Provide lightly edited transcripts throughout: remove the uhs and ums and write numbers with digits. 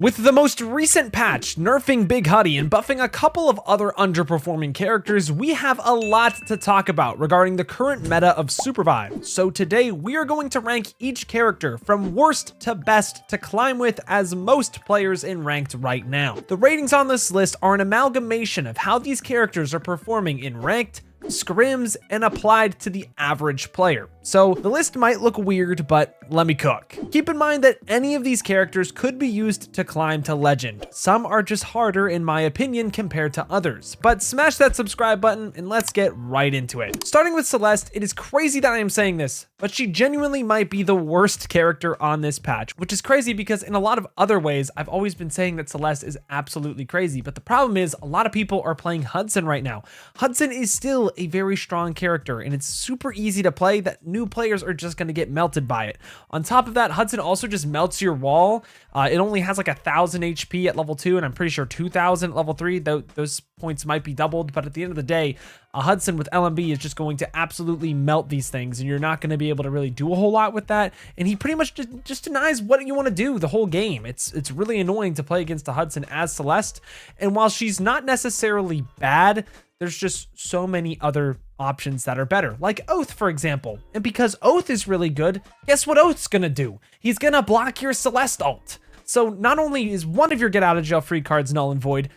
With the most recent patch nerfing Big Huddy and buffing a couple of other underperforming characters, we have a lot to talk about regarding the current meta of SUPERVIVE. So today we are going to rank each character from worst to best to climb with as most players in ranked right now. The ratings on this list are an amalgamation of how these characters are performing in ranked, scrims, and applied to the average player. So the list might look weird, but let me cook. Keep in mind that any of these characters could be used to climb to legend. Some are just harder in my opinion compared to others, but smash that subscribe button and let's get right into it. Starting with Celeste, it is crazy that I am saying this, but she genuinely might be the worst character on this patch, which is crazy because in a lot of other ways, I've always been saying that Celeste is absolutely crazy, but the problem is a lot of people are playing Hudson right now. Hudson is still a very strong character and it's super easy to play that new players are just going to get melted by it. On top of that, Hudson also just melts your wall. It only has like 1,000 HP at level 2 and I'm pretty sure 2,000 at level 3. Those points might be doubled, but at the end of the day, Hudson with LMB is just going to absolutely melt these things and you're not going to be able to really do a whole lot with that. And he pretty much just denies what you want to do the whole game. It's really annoying to play against a Hudson as Celeste. And while she's not necessarily bad, there's just so many other options that are better, like Oath, for example. And because Oath is really good, guess what Oath's gonna do? He's gonna block your Celeste ult. So not only is one of your get out of jail free cards null and void,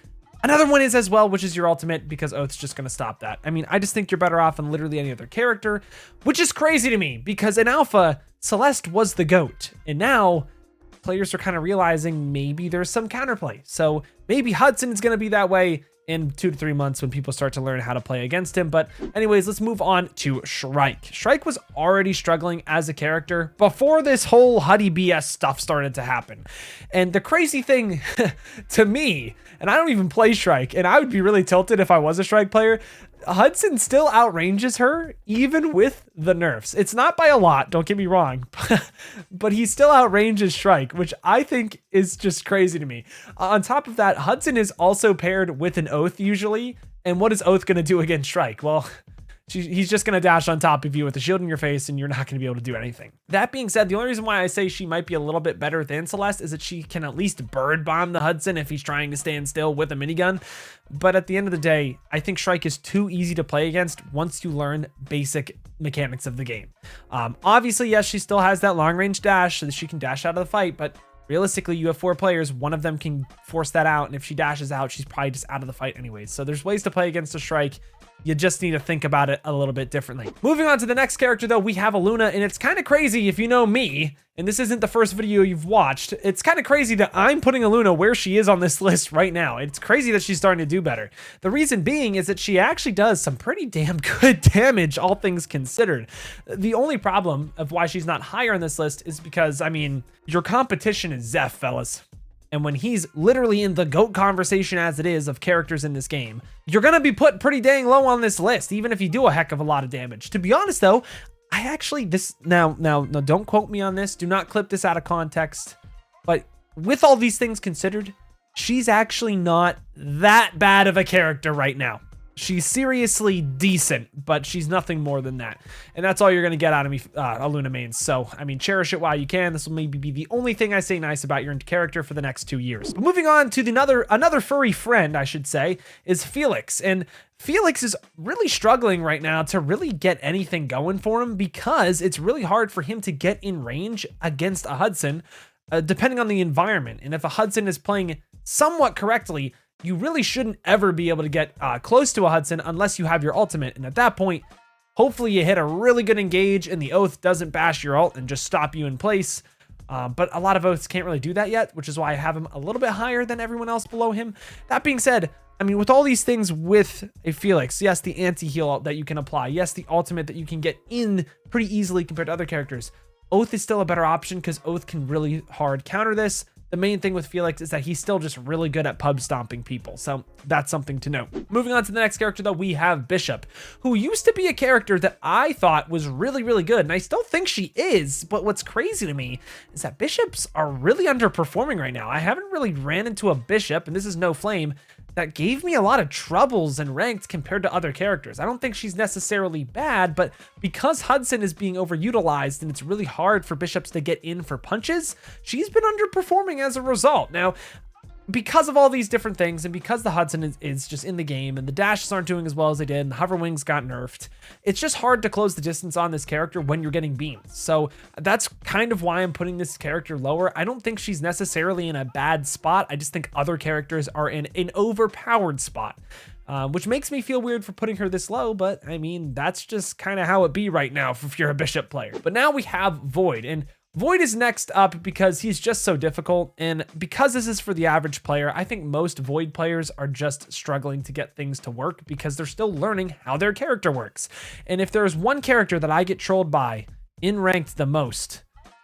another one is as well, which is your ultimate, because Oath's just gonna stop that. I mean, I just think you're better off in literally any other character, which is crazy to me because in alpha, Celeste was the GOAT. And now players are kind of realizing maybe there's some counterplay. So maybe Hudson is gonna be that way in 2 to 3 months when people start to learn how to play against him. But anyways, let's move on to Shrike. Shrike was already struggling as a character before this whole Huddy BS stuff started to happen. And the crazy thing to me, and I don't even play Shrike, and I would be really tilted if I was a Shrike player, Hudson still outranges her even with the nerfs. It's not by a lot, don't get me wrong, but he still outranges Shrike, which I think is just crazy to me. On top of that, Hudson is also paired with an Oath usually. And what is Oath going to do against Shrike? Well, he's just going to dash on top of you with a shield in your face and you're not going to be able to do anything. That being said, the only reason why I say she might be a little bit better than Celeste is that she can at least bird bomb the Hudson if he's trying to stand still with a minigun. But at the end of the day, I think Shrike is too easy to play against once you learn basic mechanics of the game. Obviously, yes, she still has that long range dash so that she can dash out of the fight, but realistically, you have 4 players, one of them can force that out, and if she dashes out, she's probably just out of the fight anyways. So there's ways to play against a Shrike. You just need to think about it a little bit differently. Moving on to the next character though, we have Aluna, and it's kind of crazy if you know me, and this isn't the first video you've watched, it's kind of crazy that I'm putting Aluna where she is on this list right now. It's crazy that she's starting to do better. The reason being is that she actually does some pretty damn good damage, all things considered. The only problem of why she's not higher on this list is because, I mean, your competition is Zeph, fellas. And when he's literally in the GOAT conversation as it is of characters in this game, you're going to be put pretty dang low on this list, even if you do a heck of a lot of damage. To be honest though, I actually, now, don't quote me on this. Do not clip this out of context. But with all these things considered, she's actually not that bad of a character right now. She's seriously decent, but she's nothing more than that. And that's all you're going to get out of me, Aluna mains. So, I mean, cherish it while you can. This will maybe be the only thing I say nice about your character for the next 2 years. But moving on to another furry friend, I should say, is Felix. And Felix is really struggling right now to really get anything going for him because it's really hard for him to get in range against a Hudson, depending on the environment. And if a Hudson is playing somewhat correctly, you really shouldn't ever be able to get close to a Hudson unless you have your ultimate. And at that point, hopefully you hit a really good engage and the Oath doesn't bash your ult and just stop you in place. But a lot of Oaths can't really do that yet, which is why I have him a little bit higher than everyone else below him. That being said, I mean, with all these things with a Felix, yes, the anti-heal that you can apply, yes, the ultimate that you can get in pretty easily compared to other characters, Oath is still a better option because Oath can really hard counter this. The main thing with Felix is that he's still just really good at pub stomping people. So that's something to note. Moving on to the next character though, we have Bishop, who used to be a character that I thought was really, really good. And I still think she is, but what's crazy to me is that Bishops are really underperforming right now. I haven't really ran into a Bishop, and this is no flame, that gave me a lot of troubles in ranked compared to other characters. I don't think she's necessarily bad, but because Hudson is being overutilized and it's really hard for bishops to get in for punches, she's been underperforming as a result. Now, because of all these different things, and because the Hudson is just in the game and the dashes aren't doing as well as they did and the hover wings got nerfed, it's just hard to close the distance on this character when you're getting beamed. So that's kind of why I'm putting this character lower. I don't think she's necessarily in a bad spot. I just think other characters are in an overpowered spot, which makes me feel weird for putting her this low, but I mean, that's just kind of how it be right now if you're a bishop player. But now we have Void, and Void is next up because he's just so difficult, and because this is for the average player, I think most Void players are just struggling to get things to work because they're still learning how their character works. And if there's one character that I get trolled by in ranked the most,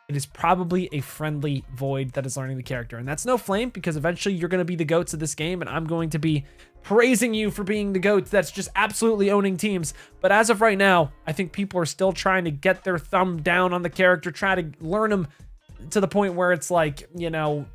it is probably a friendly Void that is learning the character. And that's no flame, because eventually you're going to be the GOATs of this game, and I'm going to be praising you for being the GOAT that's just absolutely owning teams. But as of right now, I think people are still trying to get their thumb down on the character, try to learn them to the point where it's like, you know,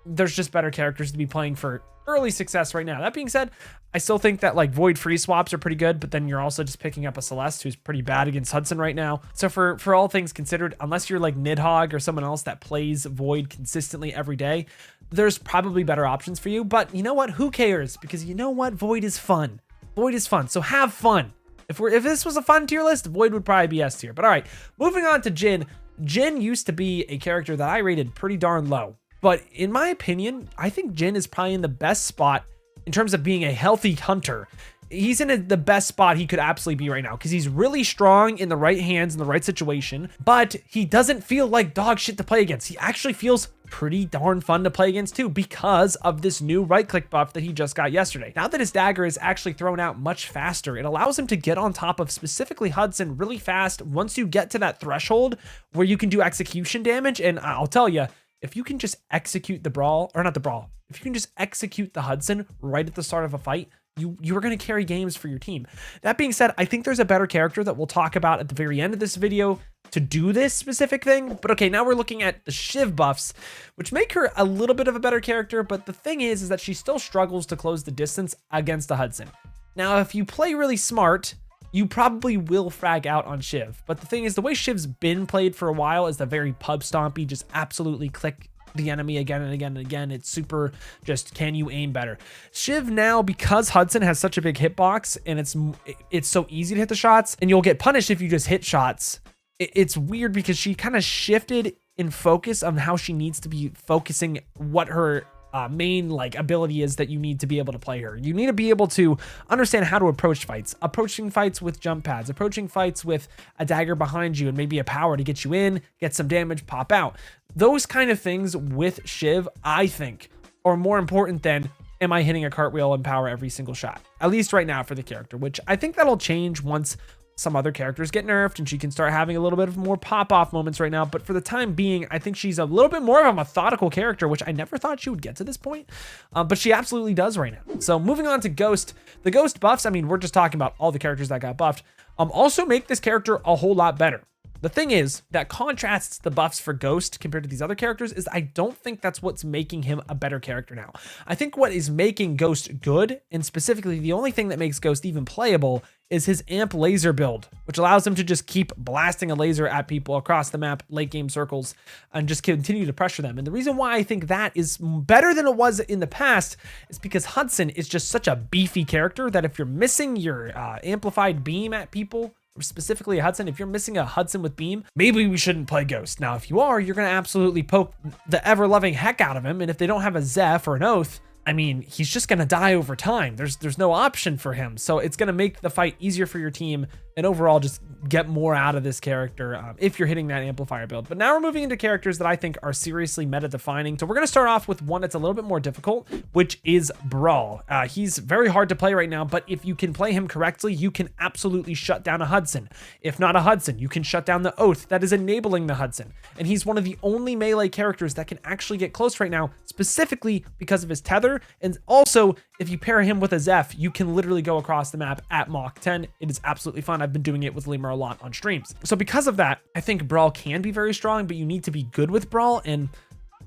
there's just better characters to be playing for early success right now. That being said, I still think that like Void free swaps are pretty good, but then you're also just picking up a Celeste who's pretty bad against Hudson right now. So for all things considered, unless you're like Nidhogg or someone else that plays Void consistently every day, there's probably better options for you. But you know what? Who cares? Because you know what? Void is fun. Void is fun. So have fun. If this was a fun tier list, Void would probably be S tier. But all right, moving on to Jhin. Jhin used to be a character that I rated pretty darn low. But in my opinion, I think Jhin is probably in the best spot in terms of being a healthy hunter. He's in the best spot he could absolutely be right now because he's really strong in the right hands in the right situation, but he doesn't feel like dog shit to play against. He actually feels pretty darn fun to play against too because of this new right click buff that he just got yesterday. Now that his dagger is actually thrown out much faster, it allows him to get on top of specifically Hudson really fast once you get to that threshold where you can do execution damage. And I'll tell you, if you can just execute the Brawl, or not the Brawl, if you can just execute the Hudson right at the start of a fight, you are going to carry games for your team. That being said, I think there's a better character that we'll talk about at the very end of this video to do this specific thing. But okay, now we're looking at the Shiv buffs, which make her a little bit of a better character. But the thing is that she still struggles to close the distance against the Hudson. Now, if you play really smart, you probably will frag out on Shiv. But the thing is, the way Shiv's been played for a while is the very pub stompy, just absolutely click the enemy again and again and again. It's super just, can you aim better? Shiv now, because Hudson has such a big hitbox and it's so easy to hit the shots, and you'll get punished if you just hit shots. It's weird because she kind of shifted in focus on how she needs to be focusing what her main like ability is that you need to be able to play her. You need to be able to understand how to approach fights, approaching fights with jump pads, approaching fights with a dagger behind you and maybe a power to get you in, get some damage, pop out. Those kind of things with Shiv, I think, are more important than am I hitting a cartwheel and power every single shot, at least right now for the character, which I think that'll change once some other characters get nerfed and she can start having a little bit of more pop-off moments right now. But for the time being, I think she's a little bit more of a methodical character, which I never thought she would get to this point. But she absolutely does right now. So moving on to Ghost. The Ghost buffs, I mean, we're just talking about all the characters that got buffed, also make this character a whole lot better. The thing is that contrasts the buffs for Ghost compared to these other characters is I don't think that's what's making him a better character now. I think what is making Ghost good, and specifically the only thing that makes Ghost even playable, is his amp laser build, which allows him to just keep blasting a laser at people across the map, late game circles, and just continue to pressure them. And the reason why I think that is better than it was in the past is because Hudson is just such a beefy character that if you're missing your amplified beam at people, specifically Hudson, if you're missing a Hudson with beam, maybe we shouldn't play Ghost. Now, if you are, you're going to absolutely poke the ever-loving heck out of him. And if they don't have a Zeph or an Oath, I mean, he's just going to die over time. There's no option for him. So it's going to make the fight easier for your team and overall just get more out of this character if you're hitting that amplifier build. But now we're moving into characters that I think are seriously meta defining. So we're going to start off with one that's a little bit more difficult, which is Brawl. He's very hard to play right now, but if you can play him correctly, you can absolutely shut down a Hudson. If not a Hudson, you can shut down the Oath that is enabling the Hudson. And he's one of the only melee characters that can actually get close right now, specifically because of his tether. And also, if you pair him with a Zeph, you can literally go across the map at Mach 10. It is absolutely fun. I've been doing it with Lemur a lot on streams. So because of that, I think Brawl can be very strong, but you need to be good with Brawl. And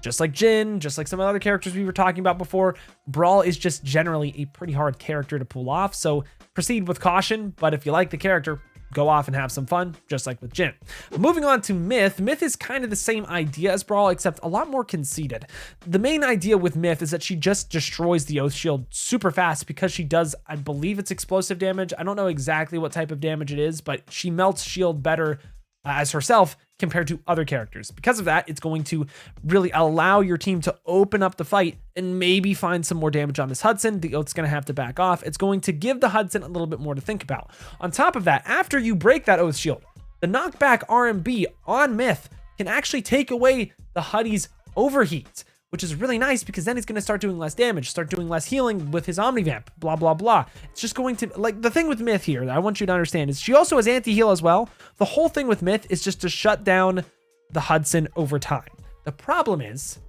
Just like Jin, just like some other characters we were talking about before, Brawl is just generally a pretty hard character to pull off. So proceed with caution, but if you like the character, go off and have some fun, just like with Jin. Moving on to Myth. Myth is kind of the same idea as Brawl, except a lot more conceited. The main idea with Myth is that she just destroys the Oath Shield super fast because she does, I believe it's explosive damage. I don't know exactly what type of damage it is, but she melts shield better as herself compared to other characters. Because of that, it's going to really allow your team to open up the fight and maybe find some more damage on this Hudson. The Oath's going to have to back off. It's going to give the Hudson a little bit more to think about. On top of that, after you break that Oath shield, the knockback RMB on Myth can actually take away the Huddy's overheat, which is really nice because then he's going to start doing less damage, start doing less healing with his Omnivamp, blah, blah, blah. It's just going to, like, the thing with Myth here that I want you to understand is she also has anti-heal as well. The whole thing with Myth is just to shut down the Hudson over time. The problem is,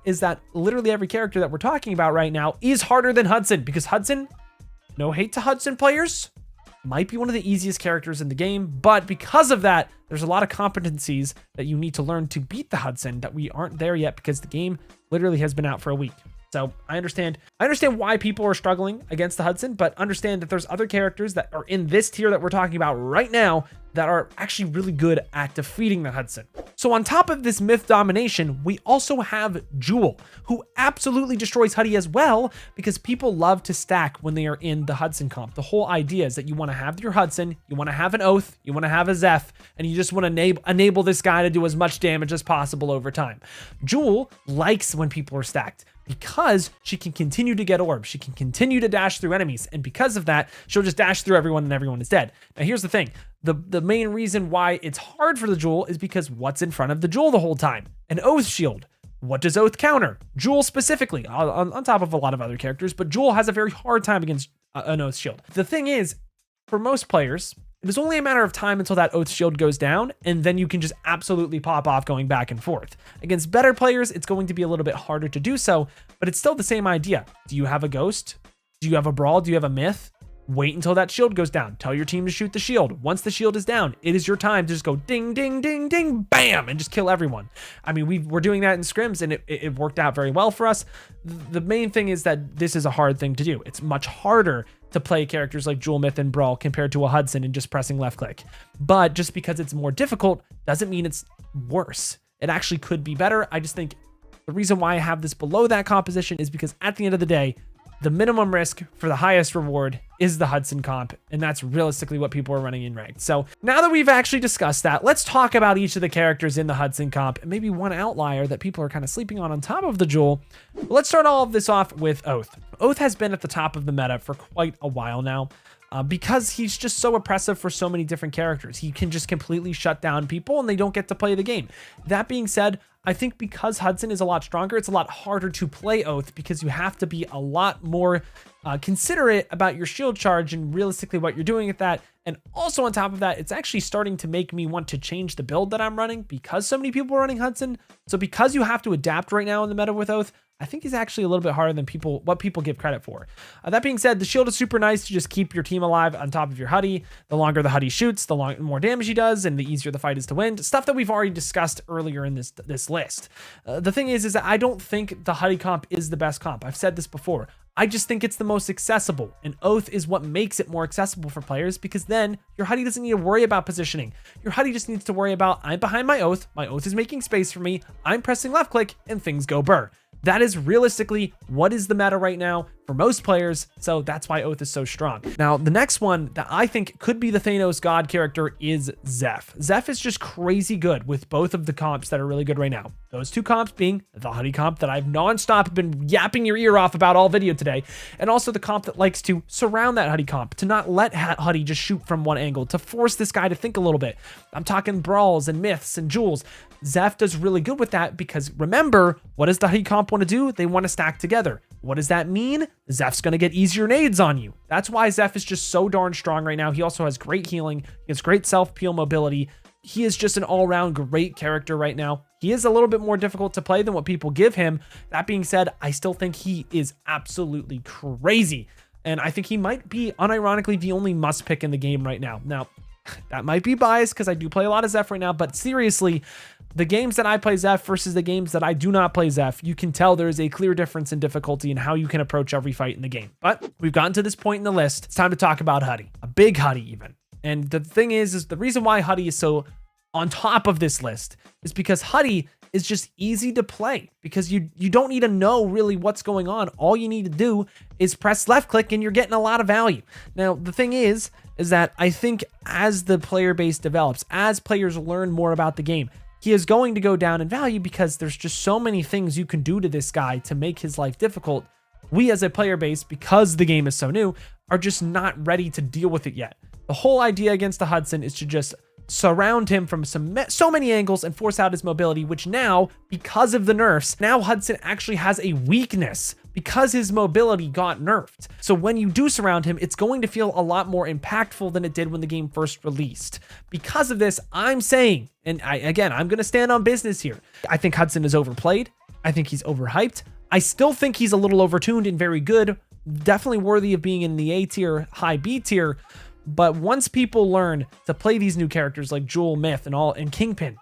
is that literally every character that we're talking about right now is harder than Hudson, because Hudson, no hate to Hudson players, might be one of the easiest characters in the game, but because of that, there's a lot of competencies that you need to learn to beat the Hudson that we aren't there yet because the game literally has been out for a week. So I understand why people are struggling against the Hudson, but understand that there's other characters that are in this tier that we're talking about right now that are actually really good at defeating the Hudson. So on top of this Myth domination, we also have Jewel, who absolutely destroys Huddy as well, because people love to stack when they are in the Hudson comp. The whole idea is that you want to have your Hudson, you want to have an Oath, you want to have a Zeph, and you just want to enable this guy to do as much damage as possible over time. Jewel likes when people are stacked, because she can continue to get orbs. She can continue to dash through enemies. And because of that, she'll just dash through everyone and everyone is dead. Now, here's the thing. The main reason why it's hard for the Jewel is because what's in front of the Jewel the whole time? An Oath shield. What does Oath counter? Jewel specifically, on top of a lot of other characters, but Jewel has a very hard time against an Oath shield. The thing is, for most players, it is only a matter of time until that Oath shield goes down, and then you can just absolutely pop off going back and forth. Against better players, it's going to be a little bit harder to do so, but it's still the same idea. Do you have a Ghost? Do you have a Brawl? Do you have a Myth? Wait until that shield goes down. Tell your team to shoot the shield. Once the shield is down, it is your time to just go ding, ding, ding, ding, bam, and just kill everyone. I mean, we're doing that in scrims, and it worked out very well for us. The main thing is that this is a hard thing to do. It's much harder to play characters like Jewel, Myth, and Brawl compared to a Hudson and just pressing left click. But just because it's more difficult doesn't mean it's worse. It actually could be better. I just think the reason why I have this below that composition is because at the end of the day, the minimum risk for the highest reward is the Hudson comp, and that's realistically what people are running in ranked. So now that we've actually discussed that, let's talk about each of the characters in the Hudson comp, and maybe one outlier that people are kind of sleeping on top of the Jewel. Let's start all of this off with Oath. Oath has been at the top of the meta for quite a while now. Because he's just so oppressive for so many different characters. He can just completely shut down people and they don't get to play the game. That being said, I think because Hudson is a lot stronger, it's a lot harder to play Oath because you have to be a lot more considerate about your shield charge and realistically what you're doing at that. And also on top of that, it's actually starting to make me want to change the build that I'm running because so many people are running Hudson. So because you have to adapt right now in the meta with Oath, I think he's actually a little bit harder than what people give credit for. That being said, the shield is super nice to just keep your team alive on top of your Huddy. The longer the Huddy shoots, the more damage he does, and the easier the fight is to win. Stuff that we've already discussed earlier in this list. The thing is that I don't think the Huddy comp is the best comp. I've said this before. I just think it's the most accessible, and Oath is what makes it more accessible for players because then your Huddy doesn't need to worry about positioning. Your Huddy just needs to worry about, I'm behind my Oath is making space for me, I'm pressing left click, and things go burr. That is realistically what is the meta right now for most players, so that's why Oath is so strong. Now, the next one that I think could be the Thanos God character is Zeph. Zeph is just crazy good with both of the comps that are really good right now. Those two comps being the Huddy comp that I've nonstop been yapping your ear off about all video today, and also the comp that likes to surround that Huddy comp, to not let Huddy just shoot from one angle, to force this guy to think a little bit. I'm talking Brawls and Myths and Jewels. Zeph does really good with that because remember, what does the Huddy comp want to do? They want to stack together. What does that mean? Zeph's going to get easier nades on you. That's why Zeph is just so darn strong right now. He also has great healing. He has great self-peel mobility. He is just an all-around great character right now. He is a little bit more difficult to play than what people give him. That being said, I still think he is absolutely crazy. And I think he might be, unironically, the only must pick in the game right now. Now, that might be biased because I do play a lot of Zeph right now, but seriously, the games that I play Zeph versus the games that I do not play Zeph, you can tell there is a clear difference in difficulty in how you can approach every fight in the game. But we've gotten to this point in the list. It's time to talk about Huddy, a big Huddy even. And the thing is the reason why Huddy is so on top of this list is because Huddy is just easy to play, because you don't need to know really what's going on. All you need to do is press left click and you're getting a lot of value. Now, the thing is that I think as the player base develops, as players learn more about the game, he is going to go down in value because there's just so many things you can do to this guy to make his life difficult. We as a player base, because the game is so new, are just not ready to deal with it yet. The whole idea against the Hudson is to just surround him from so many angles and force out his mobility, which now, because of the nerfs, now Hudson actually has a weakness because his mobility got nerfed. So when you do surround him, it's going to feel a lot more impactful than it did when the game first released. Because of this, I'm saying, and I'm going to stand on business here, I think Hudson is overplayed. I think he's overhyped. I still think he's a little overtuned and very good, definitely worthy of being in the A tier, high B tier. But once people learn to play these new characters like Brawl, Myth, and Kingpin,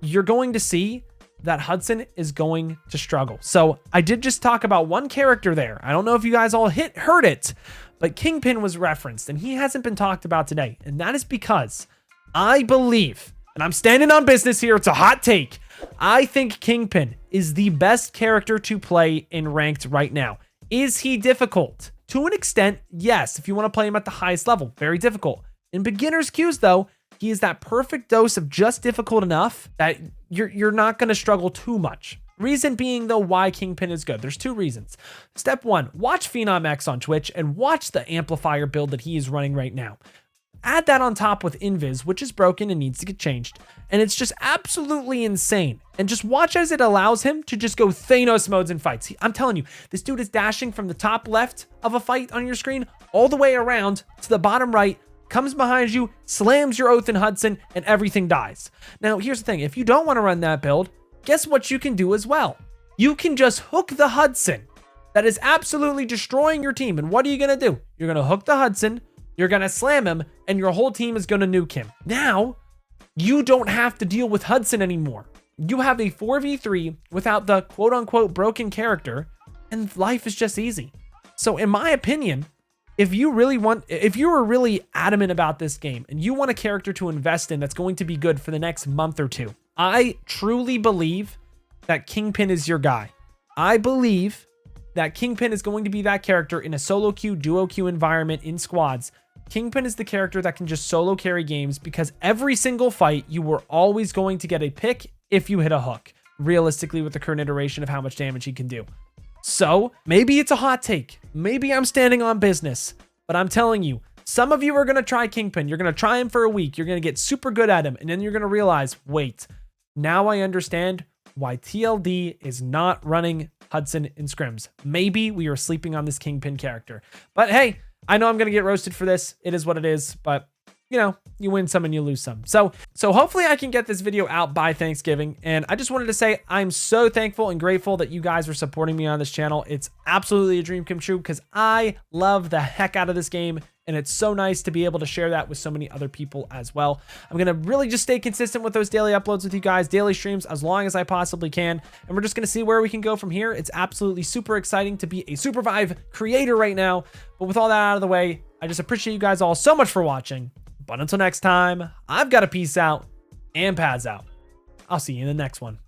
you're going to see that Hudson is going to struggle. So I did just talk about one character there. I don't know if you guys all heard it, but Kingpin was referenced and he hasn't been talked about today. And that is because I believe, and I'm standing on business here, it's a hot take, I think Kingpin is the best character to play in ranked right now. Is he difficult? To an extent, yes, if you want to play him at the highest level, very difficult. In beginner's queues, though, he is that perfect dose of just difficult enough that you're not going to struggle too much. Reason being, though, why Kingpin is good. There's two reasons. Step one, watch Phenom X on Twitch and watch the amplifier build that he is running right now. Add that on top with Invis, which is broken and needs to get changed. And it's just absolutely insane. And just watch as it allows him to just go Thanos modes in fights. I'm telling you, this dude is dashing from the top left of a fight on your screen all the way around to the bottom right, comes behind you, slams your oath in Hudson, and everything dies. Now, here's the thing. If you don't want to run that build, guess what you can do as well? You can just hook the Hudson that is absolutely destroying your team. And what are you going to do? You're going to hook the Hudson, you're going to slam him, and your whole team is going to nuke him. Now, you don't have to deal with Hudson anymore. You have a 4v3 without the quote-unquote broken character, and life is just easy. So in my opinion, if you were really adamant about this game and you want a character to invest in that's going to be good for the next month or two, I truly believe that Kingpin is your guy. I believe that Kingpin is going to be that character in a solo queue, duo queue environment in squads. Kingpin is the character that can just solo carry games because every single fight you were always going to get a pick if you hit a hook, realistically with the current iteration of how much damage he can do. So maybe it's a hot take. Maybe I'm standing on business, but I'm telling you, some of you are going to try Kingpin. You're going to try him for a week. You're going to get super good at him. And then you're going to realize, wait, now I understand why TLD is not running Hudson in scrims. Maybe we are sleeping on this Kingpin character. But hey, I know I'm going to get roasted for this. It is what it is, but you know, you win some and you lose some. So hopefully I can get this video out by Thanksgiving. And I just wanted to say I'm so thankful and grateful that you guys are supporting me on this channel. It's absolutely a dream come true because I love the heck out of this game. And it's so nice to be able to share that with so many other people as well. I'm going to really just stay consistent with those daily uploads with you guys, daily streams, as long as I possibly can. And we're just going to see where we can go from here. It's absolutely super exciting to be a SUPERVIVE creator right now. But with all that out of the way, I just appreciate you guys all so much for watching. But until next time, I've got to peace out and pads out. I'll see you in the next one.